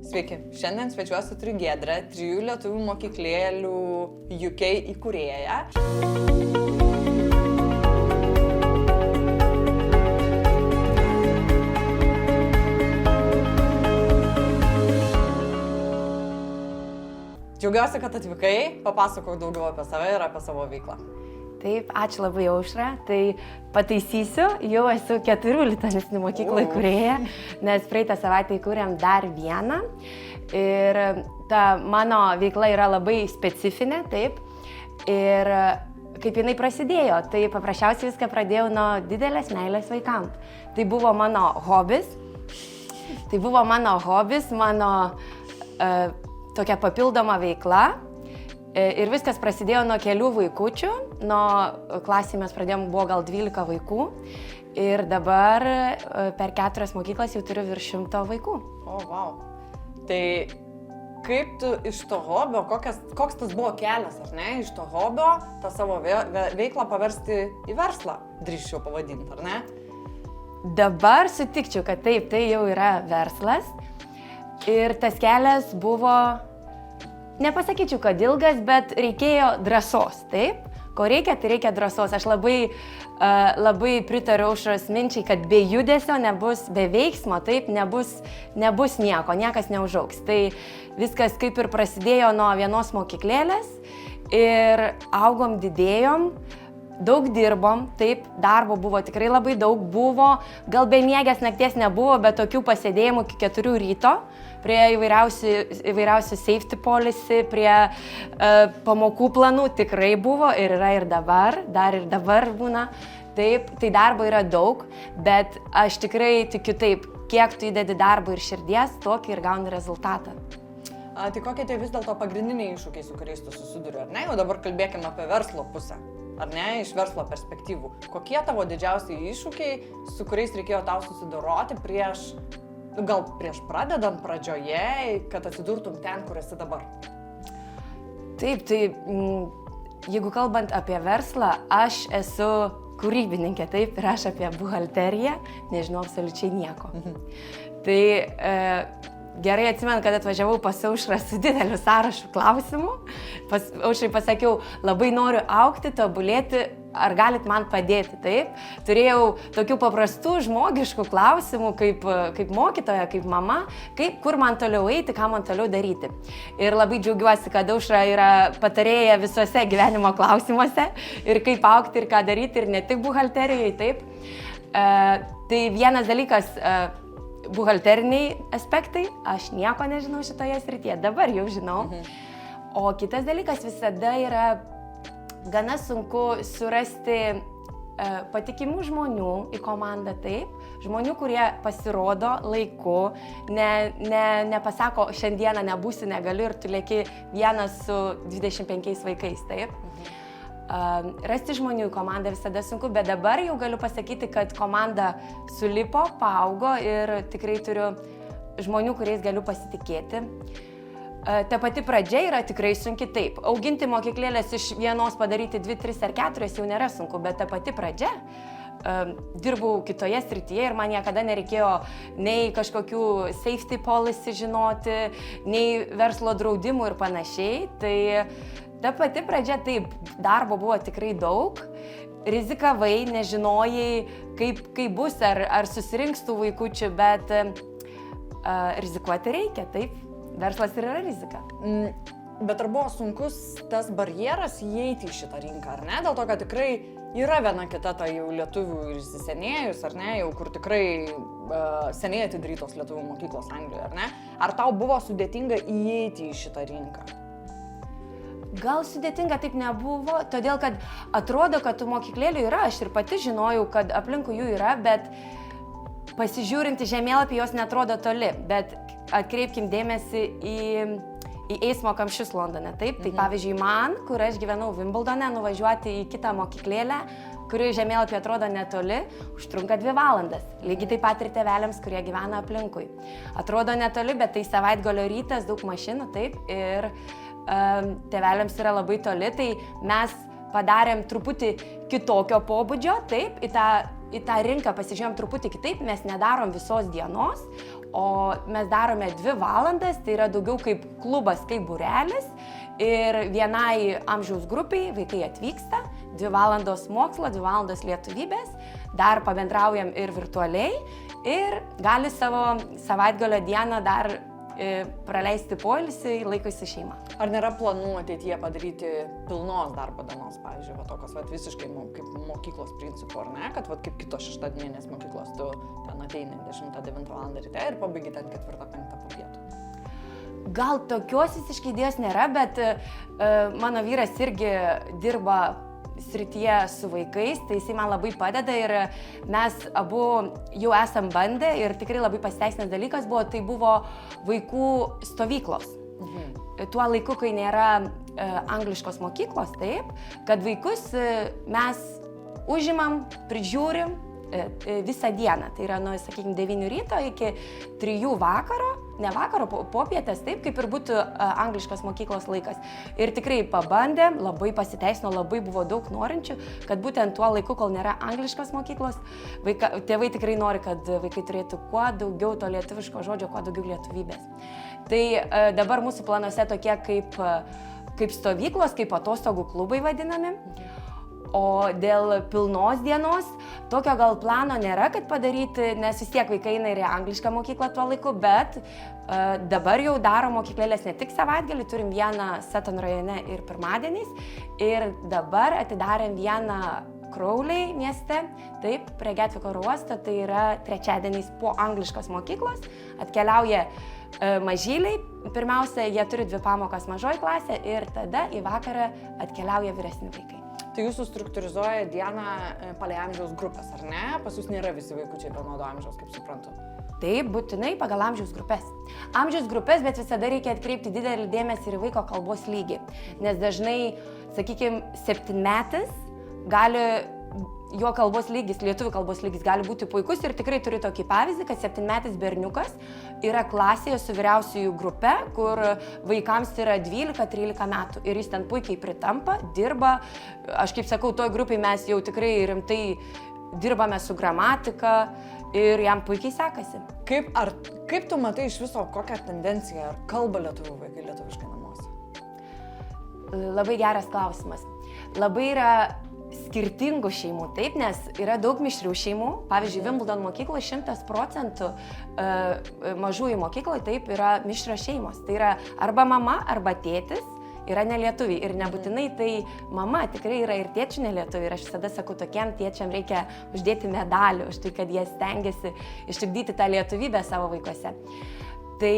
Sveiki, šiandien svečiuosi turiu Giedrę, 3 lietuvių mokyklėlių UK įkūrėją. Džiaugiuosi, kad atvykai, papasakok daugiau apie save ir apie savo veiklą. Taip, ačiū labai, Aušra. Tai pataisysiu, jau esu 4 lituanistinių mokyklų įkūrėja, nes praeitą savaitę įkūrėm dar vieną. Ir ta mano veikla yra labai specifinė, taip. Ir kaip jinai prasidėjo, tai paprasčiausiai viską pradėjau nuo didelės meilės vaikams. Tai buvo mano hobis. Mano tokia papildoma veikla. Ir viskas prasidėjo nuo kelių vaikučių, nuo klasėje mes pradėjom, buvo gal 12 vaikų ir dabar per 4 mokyklas jau turiu virš 100 vaikų. O, wow. Tai kaip tu iš to hobio, koks tas buvo kelias, ar ne, iš to hobio tą savo veiklą paversti į verslą, drįsčiau pavadinti, ar ne? Dabar sutikčiau, kad taip, tai jau yra verslas ir tas kelias buvo... Nepasakyčiau, kad ilgas, bet reikėjo drąsos, taip? Ko reikia, tai reikia drąsos. Aš labai pritariu Aušros minčiai, kad be judesio nebus, be veiksmo, taip, nebus nieko, niekas neužaugs. Tai viskas kaip ir prasidėjo nuo vienos mokyklėlės ir augom, didėjom, daug dirbom, taip, darbo buvo tikrai labai daug, buvo, gal be miegės nakties nebuvo, bet tokių pasėdėjimų iki 4 ryto. Prie įvairiausių safety policy, prie pamokų planų tikrai buvo ir yra ir dabar, dar ir dabar būna. Taip, tai darbo yra daug, bet aš tikrai tikiu taip, kiek tu įdedi darbo ir širdies, tokį ir gauni rezultatą. Tai kokie tai vis dėlto pagrindiniai iššūkiai, su kuriais tu susiduri, ar ne? Jau dabar kalbėkime apie verslo pusę, ar ne, iš verslo perspektyvų. Kokie tavo didžiausiai iššūkiai, su kuriais reikėjo tau susidoroti prieš pradedant pradžioje, kad atsidurtum ten, kur esi dabar? Taip, tai jeigu kalbant apie verslą, aš esu kūrybininkė, taip, ir aš apie buhalteriją nežinau absoliučiai nieko. Tai gerai atsimenu, kad atvažiavau pas Aušrą su dideliu sąrašu klausimų. Aušrai pasakiau, labai noriu augti, tobulėti, ar galit man padėti, taip? Turėjau tokių paprastų žmogiškų klausimų, kaip mokytoja, kaip mama, kur man toliau eiti, ką man toliau daryti. Ir labai džiaugiuosi, kad Aušra yra patarėja visuose gyvenimo klausimuose ir kaip augti ir ką daryti, ir ne tik buhalterijoje, taip? Tai vienas dalykas, buhalteriniai aspektai, aš nieko nežinau šitoje srityje, dabar jau žinau. O kitas dalykas visada yra gana sunku surasti patikimų žmonių į komandą, taip, žmonių, kurie pasirodo laiku, nepasako, šiandieną nebūsiu, negaliu ir tu lieki vienas su 25 vaikais, taip. Rasti žmonių į komandą visada sunku, bet dabar jau galiu pasakyti, kad komanda sulipo, paaugo ir tikrai turiu žmonių, kuriais galiu pasitikėti. Ta pati pradžia yra tikrai sunki, taip. Auginti mokyklėlės iš vienos padaryti 2, 3 ar 4 jau nėra sunku, bet ta pati pradžia. Dirbau kitoje srityje ir man niekada nereikėjo nei kažkokių safety policy žinoti, nei verslo draudimų ir panašiai. Tai ta pati pradžia, taip, darbo buvo tikrai daug, rizikavai, nežinojai, kaip bus, ar susirinks tų vaikučių, bet rizikuoti reikia, taip, verslas ir yra rizika. Bet ar buvo sunkus tas barjeras įeiti į šitą rinką, ar ne? Dėl to, kad tikrai yra viena kita ta jau lietuvių ir įsisenėjus, ar ne, jau kur tikrai seniai atidarytos lietuvių mokyklos Anglijoje, ar ne? Ar tau buvo sudėtinga įeiti į šitą rinką? Gal sudėtinga taip nebuvo, todėl kad atrodo, kad tų mokyklėlių yra, aš ir pati žinojau, kad aplinkui jų yra, bet pasižiūrinti žemėlapį jos netrodo toli, bet atkreipkim dėmesį į eismo kamščius Londone, taip? Tai pavyzdžiui man, kur aš gyvenau Wimbledone, nuvažiuoti į kitą mokyklėlę, kuri žemėlapį atrodo netoli, užtrunka 2 valandas. Lygiai taip pat ir tėveliams, kurie gyvena aplinkui. Atrodo netoli, bet tai savaitgalio rytas, daug mašinų, taip, ir tėveliams yra labai toli, tai mes padarėm truputį kitokio pobūdžio, taip, į tą rinką pasižiūrėjom truputį kitaip, mes nedarom visos dienos, o mes darome 2 valandas, tai yra daugiau kaip klubas, kaip būrelis ir vienai amžiaus grupiai vaikai atvyksta, 2 valandos mokslo, 2 valandos lietuvybės, dar pabendraujam ir virtualiai ir gali savo savaitgalio dieną dar praleisti poilsį, laikosi šeimą. Ar nėra planų ateityje padaryti pilnos darbo dienos, pavyzdžiui, tokios visiškai kaip mokyklos principų, ar ne, kad kaip kitos šeštadienės mokyklos, tu ten ateini 10-9 val. Ryte ir pabaigi ten 4-5 po pietų? Gal tokios visiškai idėjos nėra, bet mano vyras irgi dirba srityje su vaikais, tai jisai man labai padeda ir mes abu jau esam bandę ir tikrai labai pasiteisinęs dalykas buvo, tai buvo vaikų stovyklos. Tuo laiku, kai nėra angliškos mokyklos, taip, kad vaikus mes užimam, prižiūrim visą dieną. Tai yra nuo, sakykime, 9 ryto iki 3 vakaro, ne vakaro, popietės, taip, kaip ir būtų angliškos mokyklos laikas. Ir tikrai pabandėm, labai pasiteisino, labai buvo daug norinčių, kad būtent tuo laiku, kol nėra angliškos mokyklos, tėvai tikrai nori, kad vaikai turėtų kuo daugiau to lietuviško žodžio, kuo daugiau lietuvybės. Tai dabar mūsų planuose tokie kaip stovyklos, kaip atostogų klubai vadinami. O dėl pilnos dienos, tokio gal plano nėra, kad padaryti, nes vis tiek vaikai eina ir į anglišką mokyklą tuo laiku, bet dabar jau daro mokyklėlės ne tik savaitgalį, turim vieną Sutton rajone ir pirmadieniais, ir dabar atidarėm vieną Crowley mieste, taip, prie Getviko oro uosto, tai yra trečiadieniais po angliškos mokyklos, atkeliauja mažyliai, pirmiausia, jie turi 2 pamokas mažoji klasė ir tada į vakarą atkeliauja vyresni vaikai. Tai jūsų struktūrizuoja dieną palei amžiaus grupės, ar ne? Pas jūs nėra visi vaikučiai vienodo amžiaus, kaip suprantu. Taip, būtinai pagal amžiaus grupės. Amžiaus grupės, bet visada reikia atkreipti didelį dėmesį ir į vaiko kalbos lygį. Nes dažnai, sakykime, 7-metis gali, jo kalbos lygis, lietuvių kalbos lygis gali būti puikus ir tikrai turiu tokį pavyzdį, kad 7-metis berniukas yra klasėje su vyriausiųjų grupe, kur vaikams yra 12-13 metų ir jis ten puikiai pritampa, dirba. Aš kaip sakau, toj grupiai mes jau tikrai rimtai dirbame su gramatika ir jam puikiai sekasi. Kaip tu matai iš viso kokią tendenciją, ar kalba lietuvių vaikai lietuviškai namuose? Labai geras klausimas. Labai yra skirtingų šeimų, taip, nes yra daug mišrių šeimų. Pavyzdžiui, Wimbledon mokykloje 100% mažųjų mokykloje taip yra mišrios šeimos. Tai yra arba mama, arba tėtis yra nelietuviai. Ir nebūtinai tai mama, tikrai yra ir tėčių nelietuviai. Ir aš visada sakau, tokiem tėčiam reikia uždėti medalių už tai, kad jie stengiasi išugdyti tą lietuvybę savo vaikuose. Tai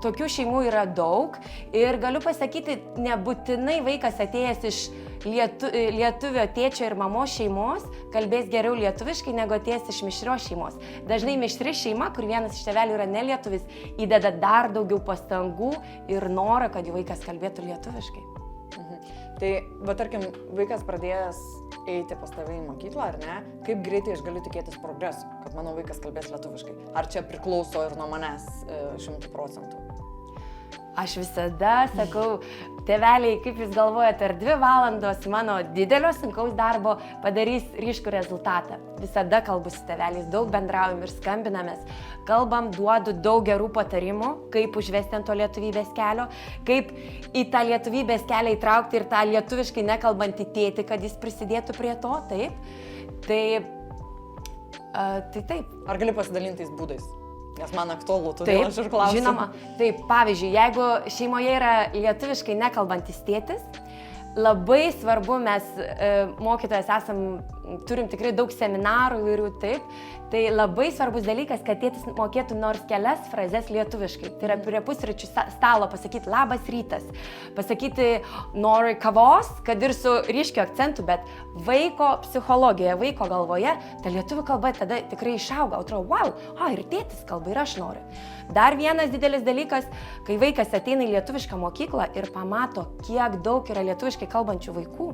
tokių šeimų yra daug ir galiu pasakyti, nebūtinai vaikas atėjęs iš lietuvio tėčio ir mamos šeimos kalbės geriau lietuviškai negu atėjęs iš mišrios šeimos. Dažnai mišri šeima, kur vienas iš tėvelių yra nelietuvis, įdeda dar daugiau pastangų ir norą, kad jų vaikas kalbėtų lietuviškai. Tai, tarkim, vaikas pradėjęs eiti pas tave į mokyklą, ar ne, kaip greitai aš galiu tikėtis progreso, kad mano vaikas kalbės lietuviškai? Ar čia priklauso ir nuo manęs 100%? Aš visada sakau, tėveliai, kaip jūs galvojate, ar 2 valandos mano didelio sunkaus darbo padarys ryškų rezultatą. Visada kalbu su tėveliais, daug bendraujam ir skambinamės. Kalbam, duodu daug gerų patarimų, kaip užvesti ant to lietuvybės kelio, kaip į tą lietuvybės kelią įtraukti ir tą lietuviškai nekalbantį tėtį, kad jis prisidėtų prie to, taip. Tai taip. Ar gali pasidalinti tais būdais? Nes man aktualu, todėl aš ir klausiu. Žinoma, taip, pavyzdžiui, jeigu šeimoje yra lietuviškai nekalbantis tėtis, labai svarbu, mes mokytojas turim tikrai daug seminarų įvairių, taip, tai labai svarbus dalykas, kad tėtis mokėtų nors kelias frazes lietuviškai. Tai yra prie pusryčių stalo pasakyti labas rytas, pasakyti noriu kavos, kad ir su ryškiu akcentu, bet vaiko psichologijoje, vaiko galvoje, ta lietuvių kalba tada tikrai išauga, atrodo, wow, ir tėtis kalba, ir aš noriu. Dar vienas didelis dalykas, kai vaikas ateina į lietuvišką mokyklą ir pamato, kiek daug yra lietuviškai kalbančių vaikų,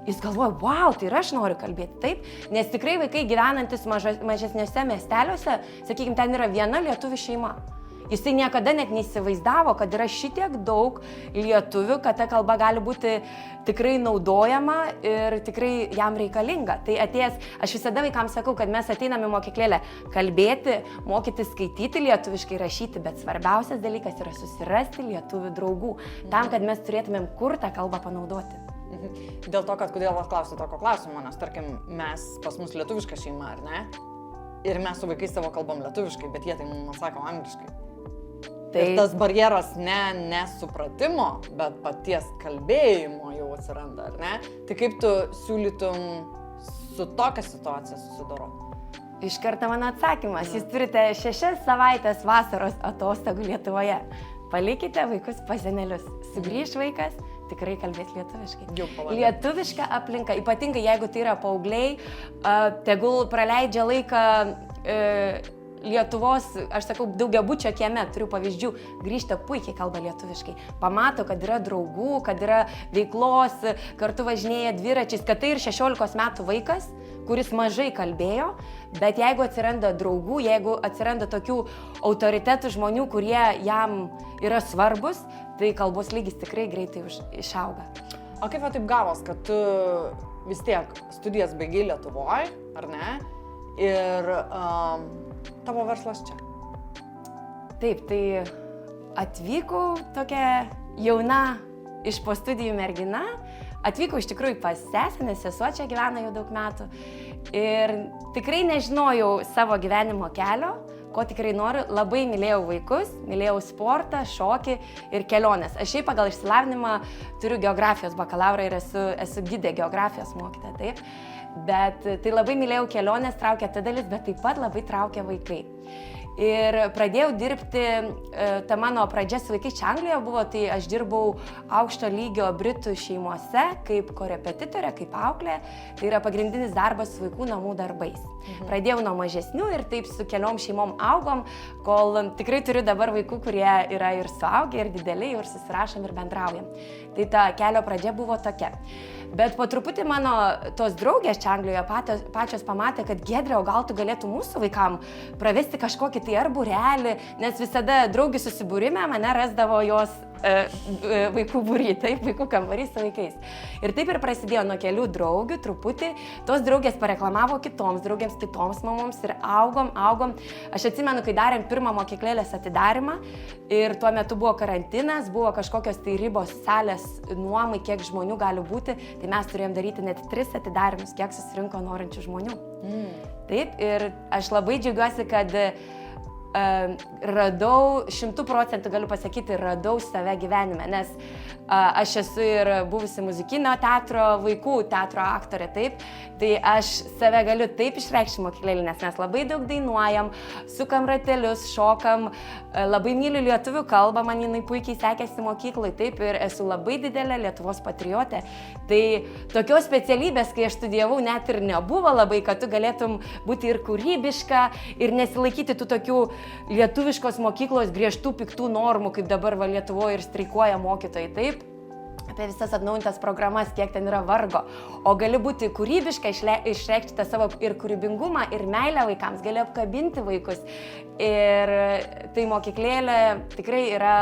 jis galvoja, wow, tai ir aš noriu kalbėti, taip, nes tikrai vaikai gyvenantis mažesniuose miesteliuose, sakykime, ten yra viena lietuvių šeima. Jisai niekada net neįsivaizdavo, kad yra šitiek daug lietuvių, kad ta kalba gali būti tikrai naudojama ir tikrai jam reikalinga. Tai atėjęs, aš visada vaikams sakau, kad mes ateiname į mokyklėlę kalbėti, mokyti skaityti lietuviškai, rašyti, bet svarbiausias dalykas yra susirasti lietuvių draugų, tam, kad mes turėtumėm kur tą kalbą panaudoti. Dėl to, kad kodėl aš klausiu tokio klausimo, nes tarkim, mes pas mus lietuviška šeima, ar ne? Ir mes su vaikais savo kalbam lietuviškai, bet jie tai mums sako angliškai. Tai ir tas barjeras ne supratimo, bet paties kalbėjimo jau atsiranda, ar ne? Tai kaip tu siūlytum su tokia situacija susidoroti? Iš karto mano atsakymas. Jūs turite 6 savaitės vasaros atostogų Lietuvoje. Palikite vaikus pas senelius. Sugrįš vaikas, tikrai kalbės lietuviškai. Lietuviška aplinka, ypatingai jeigu tai yra paaugliai, tegul praleidžia laiką Lietuvos, aš sakau, daugiabučio kieme, turiu pavyzdžių, grįžta puikiai kalba lietuviškai. Pamato, kad yra draugų, kad yra veiklos, kartu važinėja dviračiais, kad tai ir 16 metų vaikas, kuris mažai kalbėjo, bet jeigu atsiranda draugų, jeigu atsiranda tokių autoritetų žmonių, kurie jam yra svarbus, tai kalbos lygis tikrai greitai išauga. O kaip taip gavos, kad tu vis tiek studijas baigiai Lietuvoje, ar ne? Ir tavo verslas čia? Taip, tai atvykau tokia jauna iš po studijų mergina, atvykau iš tikrųjų pas sesę, nes sesuo čia gyvena jau daug metų ir tikrai nežinojau savo gyvenimo kelio, ko tikrai noriu, labai mylėjau vaikus, mylėjau sportą, šokį ir keliones. Aš šiaip pagal išsilavinimą turiu geografijos bakalaurą ir esu gidė geografijos mokytoja, taip. Bet tai labai mylėjau keliones, traukė ta dalis, bet taip pat labai traukė vaikai. Ir pradėjau dirbti, ta mano pradžia su vaikais čia Anglijoje buvo, tai aš dirbau aukšto lygio britų šeimose kaip korepetitorė, kaip auklė, tai yra pagrindinis darbas su vaikų namų darbais. Pradėjau nuo mažesnių ir taip su keliom šeimom augom, kol tikrai turiu dabar vaikų, kurie yra ir suaugę, ir dideliai, ir susirašom ir bendraujam. Tai ta kelio pradžia buvo tokia. Bet po truputį mano tos draugės čia Anglijoje pačios pamatė, kad Giedrė, o gal tu galėtų mūsų vaikam pravesti kažkokį tai ar būrelį, nes visada draugių susibūrime mane rasdavo jos vaikų būry, taip, vaikų kambarys su vaikais. Ir taip ir prasidėjo nuo kelių draugių, truputį, tos draugės pareklamavo kitoms draugėms, kitoms mamoms ir augom. Aš atsimenu, kai darėm pirmą mokyklėlės atidarimą ir tuo metu buvo karantinas, buvo kažkokios tai ribos salės nuomai, kiek žmonių gali būti, tai mes turėjom daryti net 3 atidarimus, kiek susirinko norinčių žmonių. Taip, ir aš labai džiaugiuosi, kad radau, 100% galiu pasakyti, radau save gyvenime, nes aš esu ir buvusi muzikinio teatro, vaikų teatro aktorė, taip, tai aš save galiu taip išreikšti mokyklėlį, nes mes labai daug dainuojam, sukam ratelius, šokam, labai myliu lietuvių kalbą, man jinai puikiai sekėsi mokyklai, taip, ir esu labai didelė Lietuvos patriotė. Tai tokios specialybės, kai aš studijavau, net ir nebuvo labai, kad tu galėtum būti ir kūrybiška, ir nesilaikyti tų tokių lietuviškos mokyklos griežtų piktų normų, kaip dabar va Lietuvoje ir streikuoja mokytojai, taip, apie visas atnaujintas programas, kiek ten yra vargo. O gali būti kūrybiška, išreikšti tą savo ir kūrybingumą, ir meilę vaikams, gali apkabinti vaikus. Ir tai mokyklėlė tikrai yra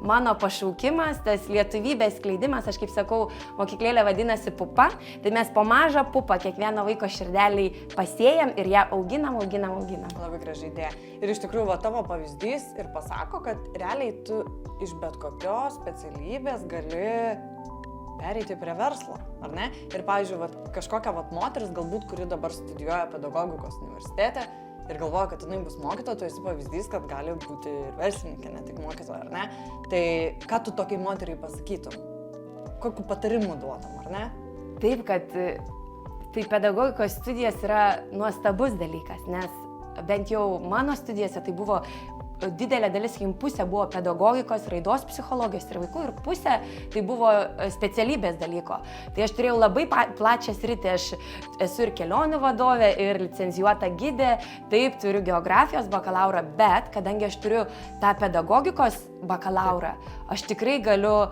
mano pašaukimas, tas lietuvybės skleidimas, aš kaip sakau, mokyklėlė vadinasi pupa, tai mes po mažą pupą kiekvieno vaiko širdeliai pasėjam ir ją auginam. Labai graži idėja. Ir iš tikrųjų, va, tavo pavyzdys ir pasako, kad realiai tu iš bet kokios specialybės gali pereiti prie verslo, ar ne? Ir, pavyzdžiui, va, kažkokia va, moteris, galbūt, kuri dabar studijuoja pedagogikos universitete ir galvoja, kad jinai bus mokytoja, tu esi pavyzdys, kad gali būti ir verslininkė, ne tik mokytoja, ar ne? Tai ką tu tokiai moteriai pasakytum? Kokių patarimų duotum, ar ne? Taip, kad tai pedagogikos studijos yra nuostabus dalykas, nes bent jau mano studijose tai buvo didelė dalis, jums pusė buvo pedagogikos, raidos psichologijos ir vaikų, ir pusė tai buvo specialybės dalyko. Tai aš turėjau labai plačią sritį, aš esu ir kelionių vadovė, ir licencijuota gidė, taip, turiu geografijos bakalaurą, bet kadangi aš turiu tą pedagogikos bakalaurą, aš tikrai galiu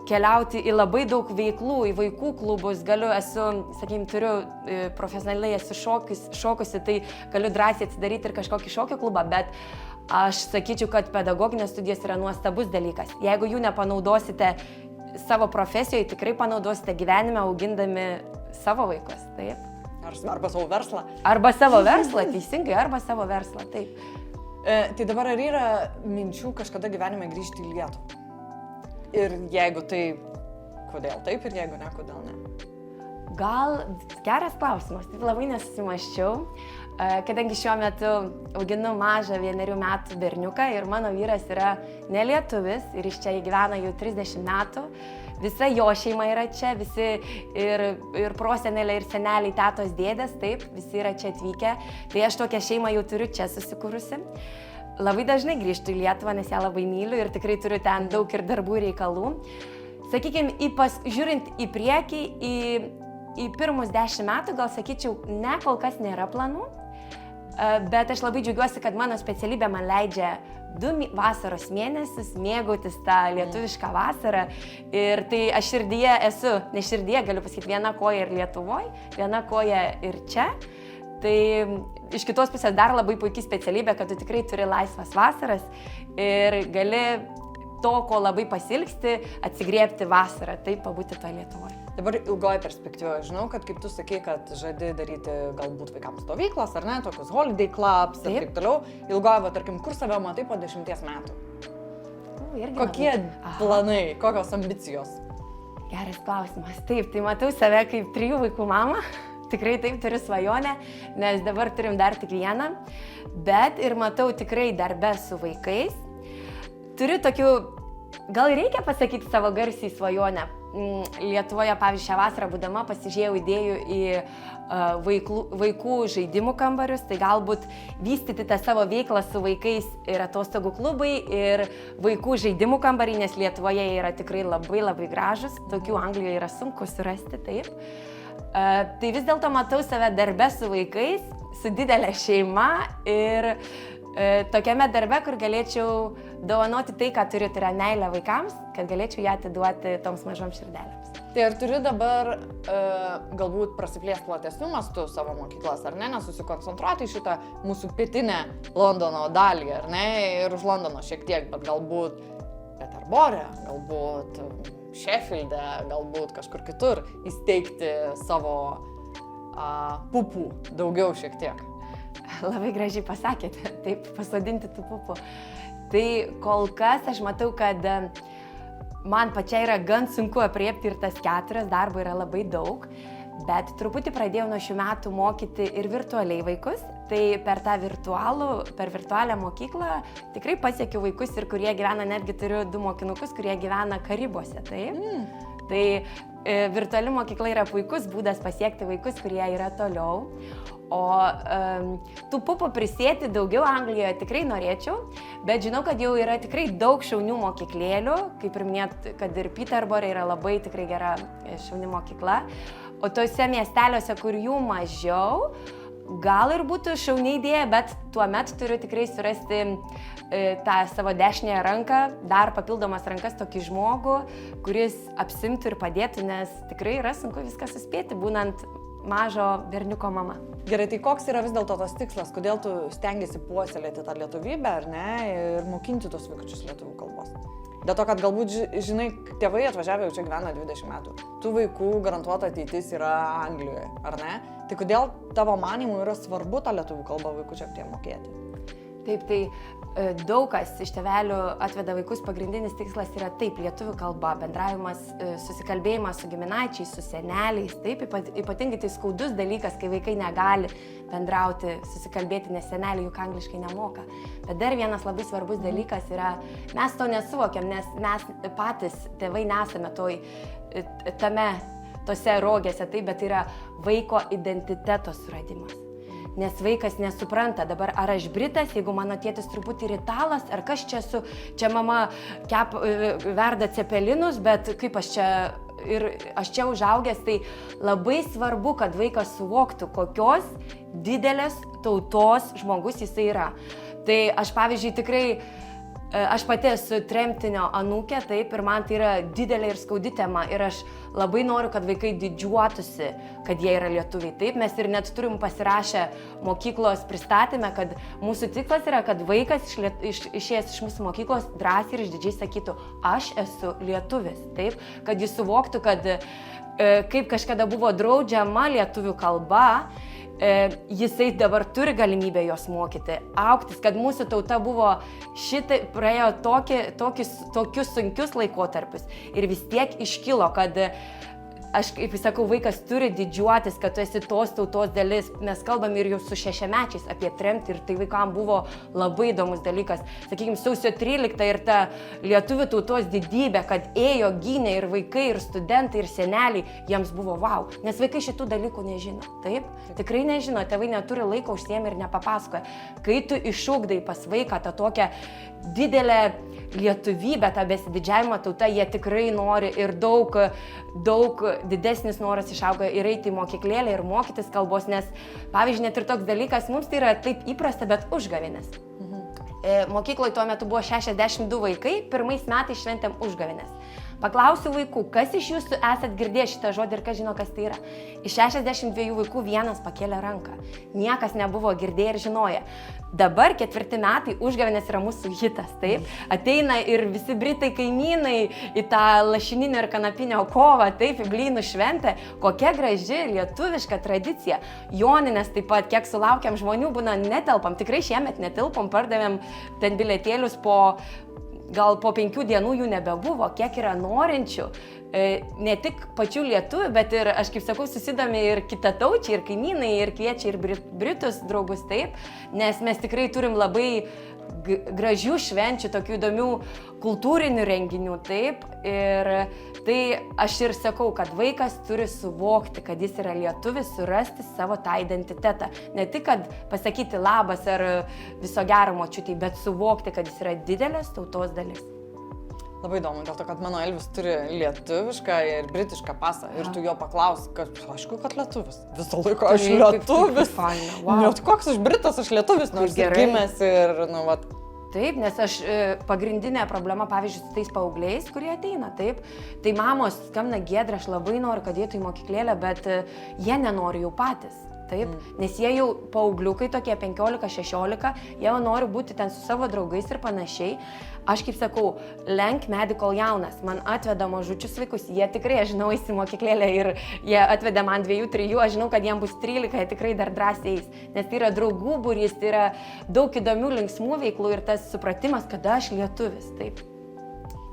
keliauti į labai daug veiklų, į vaikų klubus, turiu profesionaliai esu šokusi, tai galiu drąsiai atsidaryti ir kažkokį šokio klubą, bet aš sakyčiau, kad pedagoginės studijos yra nuostabus dalykas. Jeigu jų nepanaudosite savo profesijoje, tikrai panaudosite gyvenime augindami savo vaikus, taip. Arba savo verslą. Arba savo verslą, teisingai, arba savo verslą, taip. Tai dabar ar yra minčių kažkada gyvenime grįžti į Lietuvą? Ir jeigu tai, kodėl taip ir jeigu ne, kodėl ne? Gal geras klausimas, taip labai nesusimaščiau, kadangi šiuo metu auginu mažą 1 metų berniuką ir mano vyras yra nelietuvis ir iš čia gyvena jau 30 metų. Visa jo šeima yra čia, visi ir proseneliai, ir seneliai, tetos, dėdės, taip, visi yra čia atvykę. Tai aš tokią šeimą jau turiu čia susikūrusi. Labai dažnai grįžtu į Lietuvą, nes ją labai myliu ir tikrai turiu ten daug ir darbų ir reikalų. Sakykime, žiūrint į priekį, į pirmus 10 metų, gal sakyčiau, ne, kol kas nėra planų, bet aš labai džiaugiuosi, kad mano specialybė man leidžia 2 vasaros mėnesius mėgautis tą lietuvišką vasarą ir tai aš širdyje esu, ne širdyje, galiu pasakyti, viena koja ir Lietuvoje, viena koja ir čia. Tai iš kitos pusės dar labai puikiai specialybė, kad tu tikrai turi laisvas vasaras ir gali to, ko labai pasilgsti, atsigriebti vasarą, taip pabūti toje Lietuvoje. Dabar ilgoje perspektyvoje, žinau, kad kaip tu sakai, kad žadi daryti galbūt vaikams stovyklas, ar ne, tokius holiday clubs ir taip toliau. Ilgoje, va, tarkim, kur save matai po 10 metų? Kokie planai, kokios ambicijos? Geras klausimas. Taip, tai matau save kaip 3 vaikų mama. Tikrai taip turiu svajonę, nes dabar turim dar tik vieną. Bet ir matau tikrai darbe su vaikais. Turiu tokių, gal reikia pasakyti savo garsiai svajonę. Lietuvoje, pavyzdžiui, šią vasarą būdama pasižiūrėjau idėjų į vaikų žaidimų kambarius, tai galbūt vystyti tą savo veiklą su vaikais ir atostogų klubai ir vaikų žaidimų kambariai, nes Lietuvoje jie yra tikrai labai labai gražus, tokių Anglijoje yra sunku surasti, taip. Tai vis dėlto matau save darbe su vaikais, su didelė šeima ir tokiame darbe, kur galėčiau dovanoti tai, ką turiu, tai yra meilę vaikams, kad galėčiau ją atiduoti toms mažoms širdelėms. Tai ar turi dabar galbūt prasiplėsti platesnių mastų savo mokyklas, ar ne, nesusikoncentruoti į šitą mūsų pietinę Londono dalį, ar ne, ir už Londono šiek tiek, bet galbūt Peterbore, galbūt Sheffielde, galbūt kažkur kitur įsteigti savo pupų daugiau šiek tiek. Labai gražiai pasakėte, taip, pasodinti tų pupų. Tai kol kas aš matau, kad man pačiai yra gan sunku apriepti ir tas 4, darbo yra labai daug, bet truputį pradėjau nuo šių metų mokyti ir virtualiai vaikus. Tai per virtualią mokyklą tikrai pasiekiu vaikus ir kurie gyvena, netgi turiu 2 mokinukus, kurie gyvena Karibuose. Tai virtuali mokykla yra puikus būdas pasiekti vaikus, kurie yra toliau. O tų pupų prisėti daugiau Anglijoje tikrai norėčiau, bet žinau, kad jau yra tikrai daug šaunių mokyklėlių, kaip ir minėt, kad ir Peterbore yra labai tikrai gera šauni mokykla. O tose miesteliuose, kur jų mažiau, gal ir būtų šauni idėja, bet tuomet turiu tikrai surasti tą savo dešinę ranką, dar papildomas rankas tokį žmogų, kuris apsimtų ir padėtų, nes tikrai yra sunku viską suspėti, būnant mažo berniuko mama. Gerai, tai koks yra vis dėlto tas tikslas, kodėl tu stengiasi puoselėti tą lietuvybę, ar ne, ir mokinti tos vaikučius lietuvių kalbos? Dėl to, kad galbūt, žinai, tėvai atvažiavę jau čia gyvena 20 metų, tų vaikų garantuota ateitis yra Anglijoje, ar ne? Tai kodėl tavo manimu yra svarbu tą lietuvių kalbą vaikučiam tiem mokėti? Taip, tai daug kas iš tėvelių atveda vaikus, pagrindinis tikslas yra taip, lietuvių kalba, bendravimas, susikalbėjimas su giminaičiais, su seneliais, taip, ypatingai tai skaudus dalykas, kai vaikai negali bendrauti, susikalbėti, nes seneliai juk angliškai nemoka. Bet dar vienas labai svarbus dalykas yra, mes to nesuvokiam, nes mes patys tėvai nesame tose rogėse, taip, bet yra vaiko identiteto suradimas. Nes vaikas nesupranta dabar, ar aš britas, jeigu mano tėtis truputį ir italas, ar kas čia esu, čia mama verda cepelinus, bet kaip aš čia užaugęs, tai labai svarbu, kad vaikas suvoktų, kokios didelės tautos žmogus jisai yra. Tai aš, pavyzdžiui, tikrai Aš pati esu tremtinio anūkė, taip, ir man tai yra didelė ir skaudi tema ir aš labai noriu, kad vaikai didžiuotųsi, kad jie yra lietuviai. Taip, mes ir net turim pasirašę mokyklos pristatymę, kad mūsų tikslas yra, kad vaikas išėjęs iš mūsų mokyklos drąsiai ir išdidžiai sakytų, aš esu lietuvis. Taip, kad jis suvoktų, kad kaip kažkada buvo draudžiama lietuvių kalba, jisai dabar turi galimybę jos mokyti, augtis, kad mūsų tauta buvo praėjo tokius sunkius laikotarpius ir vis tiek iškilo, kad aš, kaip sakau, vaikas turi didžiuotis, kad tu esi tos tautos dalis. Mes kalbam ir jau su 6-mečiais apie tremtį ir tai vaikam buvo labai įdomus dalykas. Sakykime, sausio 13 ir ta lietuvių tautos didybė, kad ėjo, gynė ir vaikai, ir studentai, ir seneliai, jiems buvo wow. Nes vaikai šitų dalykų nežino. Taip? Tikrai nežino, tėvai neturi laiko užsiėmę ir nepapasakoja. Kai tu išugdai pas vaiką tą tokią didelę lietuvybę, tą besididžiavimą tautą, jie tikrai nori ir daug didesnis noras išauga ir eiti į mokyklėlę ir mokytis kalbos, nes, pavyzdžiui, net ir toks dalykas, mums tai yra taip įprasta, bet užgavėnės. Mokykloje tuo metu buvo 62 vaikai, pirmais metais šventėm užgavėnės. Paklausiu vaikų, kas iš jūsų esat girdėję šitą žodį ir kas žino, kas tai yra. Iš 62 vaikų vienas pakėlė ranką. Niekas nebuvo girdėję ir žinoję. Dabar 4 metai užgavėnės yra mūsų hitas, taip? Ateina ir visi britai kaimynai į tą lašininio ir kanapinio kovą, taip, į blynų šventę. Kokia graži lietuviška tradicija. Joninės taip pat, kiek sulaukiam žmonių, būna netelpam. Tikrai šiemet netelpam, pardavėm ten bilietėlius gal po 5 dienų jų nebebuvo, kiek yra norinčių, ne tik pačių lietuvių, bet ir, aš kaip sakau, susidomi ir kitataučiai, ir kaimynai, ir kviečia ir britus draugus, taip, nes mes tikrai turim labai gražių švenčių, tokių įdomių kultūrinių renginių, taip, ir tai aš ir sakau, kad vaikas turi suvokti, kad jis yra lietuvis, surasti savo tą identitetą. Ne tik, kad pasakyti labas ar viso gero močiutei, bet suvokti, kad jis yra didelės tautos dalis. Labai įdomu, dėl to, kad mano Elvis turi lietuvišką ir britišką pasą ir tu jo paklausi, kad aišku, kad lietuvis. Visą laiką aš lietuvis. Net koks aš britas, aš lietuvis, nors gimęs ir, Taip, nes aš pagrindinė problema, pavyzdžiui, su tais paaugliais, kurie ateina, taip, tai mamos skambina Giedrė, aš labai noriu, kad eitų į mokyklėlę, bet jie nenori jau patys. Taip, nes jie jau paaugliukai tokie 15-16, jie nori būti ten su savo draugais ir panašiai. Aš kaip sakau, lenk medį kol jaunas, man atveda mažučius vaikus, jie tikrai, aš žinau, eis į mokyklėlę ir jie atvedė man 2-3, aš žinau, kad jiems bus 13, jie tikrai dar drąsiai eis, nes tai yra draugų būrys, tai yra daug įdomių linksmų veiklų ir tas supratimas, kad aš lietuvis, taip.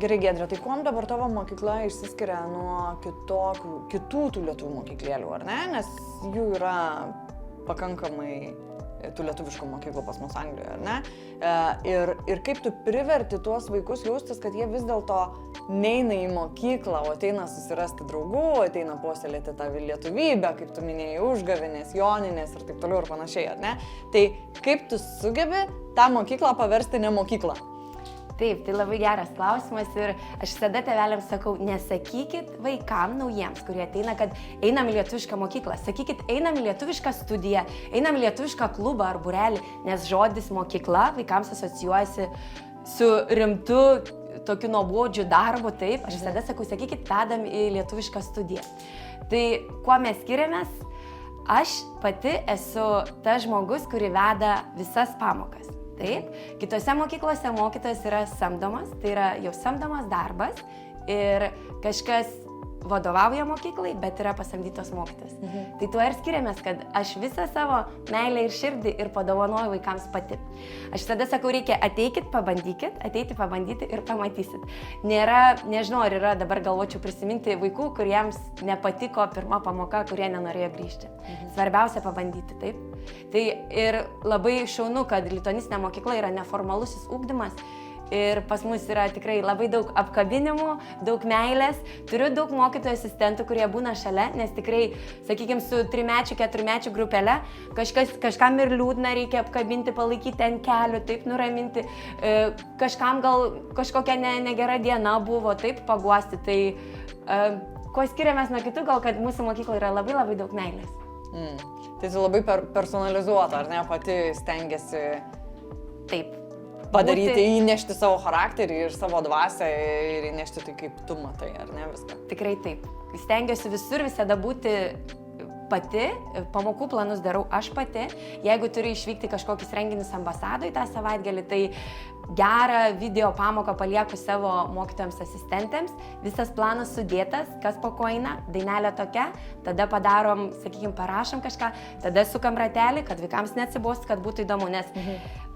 Gerai, Giedrė, tai kuom dabar tavo mokykla išsiskiria nuo kitų tų lietuvių mokyklėlių, ar ne? Nes jų yra pakankamai tų lietuviškų mokyklų pas mus Anglijoje, ar ne? Ir kaip tu priverti tuos vaikus jaustis, kad jie vis dėlto neina į mokyklą, o ateina susirasti draugų, ateina puoselėti tą lietuvybę, kaip tu minėjai, užgavėnės, joninės ir taip toliau ir panašiai, ar ne? Tai kaip tu sugebi tą mokyklą paversti ne mokyklą? Taip, tai labai geras klausimas ir aš visada tėveliams sakau, nesakykit vaikam naujiems, kurie ateina, kad einam į lietuvišką mokyklą. Sakykit, einam į lietuvišką studiją, einam į lietuvišką klubą ar būrelį, nes žodis mokykla vaikams asocijuojasi su rimtu, tokiu nuobodžiu darbu, taip. Aš visada sakau, sakykit, vedam į lietuvišką studiją. Tai kuo mes skiriamės? Aš pati esu tas žmogus, kuri veda visas pamokas. Taip, kitose mokyklose mokytojas yra samdomas, tai yra jau samdomas darbas ir kažkas vadovauja mokyklai, bet yra pasamdytos mokytojas. Tai tuo ir skiriamės, kad aš visą savo meilę ir širdį ir padovanoju vaikams pati. Aš visada sakau, reikia ateikit, pabandykit, ateiti pabandyti ir pamatysit. Nėra, nežinau, ar yra, dabar galvočiau prisiminti vaikų, kuriems nepatiko pirma pamoka, kurie nenorėjo grįžti. Svarbiausia pabandyti, taip. Tai ir labai šaunu, kad lituanistinė mokykla yra neformalusis ugdymas ir pas mus yra tikrai labai daug apkabinimų, daug meilės. Turiu daug mokytojų asistentų, kurie būna šalia, nes tikrai, sakykime, su 3-mečių, 4-mečių grupelė kažkam ir liūdna, reikia apkabinti, palaikyti ant kelių, taip nuraminti. Kažkam gal kažkokia negera diena buvo, taip paguosti. Tai ko skiriamės nuo kitų, gal kad mūsų mokykla yra labai labai daug meilės. Tai tu labai personalizuota, ar ne, pati stengiasi? Taip. padaryti, įnešti savo charakterį ir savo dvasią ir įnešti tai, kaip tu matai, ar ne viską. Tikrai taip. Stengiuosi visur visada būti pati, pamokų planus darau aš pati. Jeigu turiu išvykti kažkokius renginius ambasadoje tą savaitgalį, tai gerą video pamoką palieku savo mokytojams asistentėms. Visas planas sudėtas, kas po ko eina, dainelė tokia, tada padarom, sakykime, parašom kažką, tada sukam ratelį, kad vaikams neatsibost, kad būtų įdomu, nes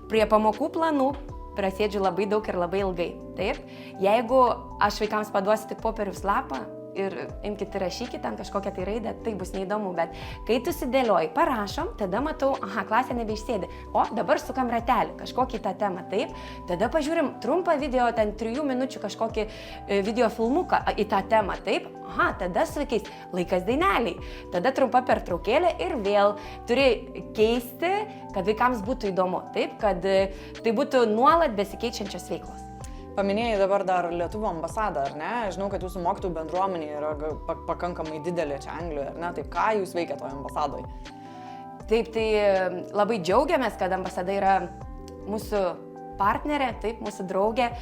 prie pamokų planų prasėdžiu labai daug ir labai ilgai. Taip, jeigu aš vaikams paduosiu tik popieriaus lapą, ir imkite ir rašykite ant kažkokią tai raidę, tai bus neįdomu, bet kai tu sudėlioji, parašom, tada matau, aha, klasė nebeišsėdi, o dabar sukam ratelį, kažkokį tą temą, taip, tada pažiūrim trumpą video, ten 3 minučių kažkokį video filmuką į tą temą, taip, aha, tada su vaikais laikas daineliai, tada trumpa pertraukėlė ir vėl turi keisti, kad vaikams būtų įdomu, taip, kad tai būtų nuolat besikeičiančios veiklos. Paminėjai dabar dar Lietuvų ambasadą, ar ne? Žinau, kad jūsų mokytojų bendruomenė yra pakankamai didelė čia Anglijoje, ar ne? Taip, ką jūs veikia toje ambasadoje? Taip, tai labai džiaugiamės, kad ambasada yra mūsų partnerė, taip, mūsų draugė.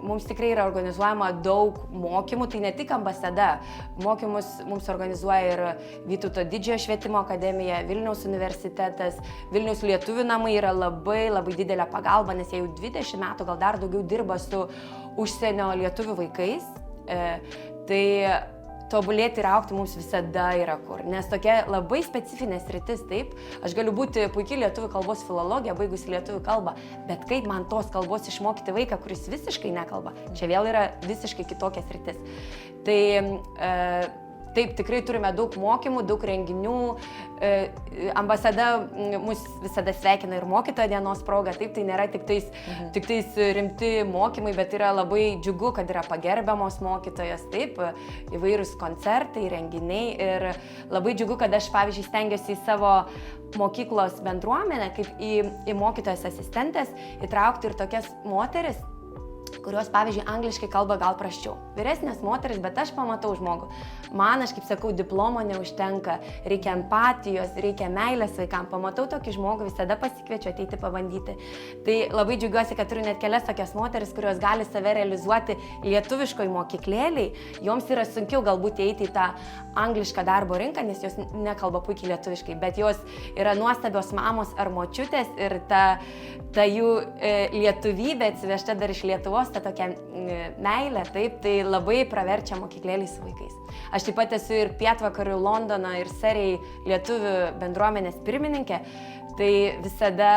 Mums tikrai yra organizuojama daug mokymų, tai ne tik ambasada. Mokymus mums organizuoja ir Vytauto didžiojo švietimo akademija, Vilniaus universitetas, Vilniaus lietuvių namai yra labai didelė pagalba, nes jie jau 20 metų, gal dar daugiau dirba su užsienio lietuvių vaikais. Tai tobulėti ir augti mums visada yra kur, nes tokia labai specifinė sritis, taip, aš galiu būti puikiai lietuvių kalbos filologija, baigusi lietuvių kalbą, bet kaip man tos kalbos išmokyti vaiką, kuris visiškai nekalba, čia vėl yra visiškai kitokia sritis. Tai taip, tikrai turime daug mokymų, daug renginių, ambasada mus visada sveikina ir mokytojo dienos proga, taip, tai nėra tik tais rimti mokymai, bet yra labai džiugu, kad yra pagerbiamos mokytojas, taip, įvairūs koncertai, renginiai ir labai džiugu, kad aš, pavyzdžiui, stengiuosi į savo mokyklos bendruomenę, kaip į mokytojas asistentės, įtraukti ir tokias moteris, kurios, pavyzdžiui, angliškai kalba gal prasčiau. Vyresnės moteris, bet aš pamatau žmogų. Man, aš kaip sakau, diplomo neužtenka, reikia empatijos, reikia meilės vaikams. Pamatau tokį žmogų, visada pasikviečiu ateiti pabandyti. Tai labai džiaugiuosi, kad turiu net kelias tokias moteris, kurios gali save realizuoti lietuviškoj mokyklėliai. Joms yra sunkiau galbūt eiti į tą anglišką darbo rinką, nes jos nekalba puikiai lietuviškai, bet jos yra nuostabios mamos ar močiutės ir ta jų lietuvybė atsivežta dar iš Lietuvos, ta tokia meilė, taip, tai labai praverčia mokyklėlį su vaikais. Aš taip pat esu ir pietvakarių Londono ir Serijai lietuvių bendruomenės pirmininkė, tai visada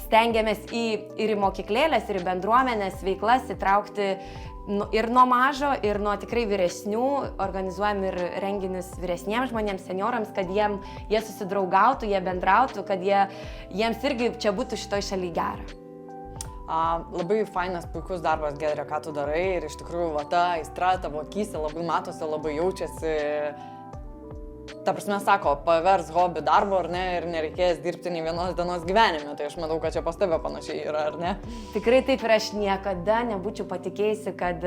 stengiamės ir į mokyklėlės, ir į bendruomenės veiklas įtraukti ir nuo mažo, ir nuo tikrai vyresnių, organizuojam ir renginius vyresniems žmonėms, seniorams, kad jie susidraugautų, jie bendrautų, kad jiems irgi čia būtų šitoj šaly gera. Labai fainas, puikus darbas, Giedrė, ką tu darai ir iš tikrųjų va ta aistra tavo akyse labai matosi, labai jaučiasi. Ta prasme, sako, pavers hobį darbo, ar ne, ir nereikės dirbti nei vienos dienos gyvenime, tai aš manau, kad čia pas tave panašiai yra, ar ne? Tikrai taip ir aš niekada nebūčiau patikėjusi, kad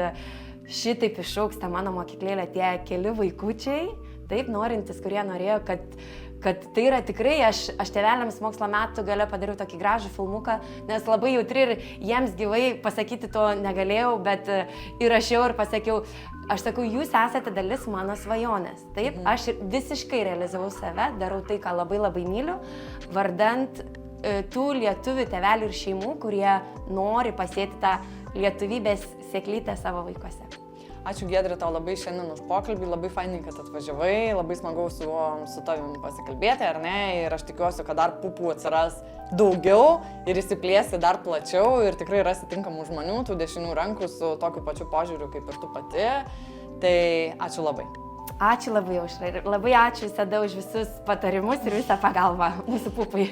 šitaip išaugs ta mano mokyklėlė tie keli vaikučiai, taip norintys, kurie norėjo, kad tai yra tikrai, aš tėveliams mokslo metų gale padariau tokį gražų filmuką, nes labai jautri ir jiems gyvai pasakyti to negalėjau, bet įrašiau ir pasakiau, aš sakau, jūs esate dalis mano svajonės. Taip, aš visiškai realizavau save, darau tai, ką labai myliu, vardant tų lietuvių tėvelių ir šeimų, kurie nori pasėti tą lietuvybės sėklytę savo vaikuose. Ačiū, Giedrė, tau labai šiandien už pokalbį, labai fainai, kad atvažiavai, labai smagu su tavim pasikalbėti, ar ne, ir aš tikiuosi, kad dar pupų atsiras daugiau ir įsiplėsi dar plačiau ir tikrai rasi tinkamų žmonių, tų dešinių rankų su tokiu pačiu požiūriu kaip ir tu pati, tai ačiū labai. Ačiū labai, Aušra, ir labai ačiū visada už visus patarimus ir visą pagalbą mūsų pupai.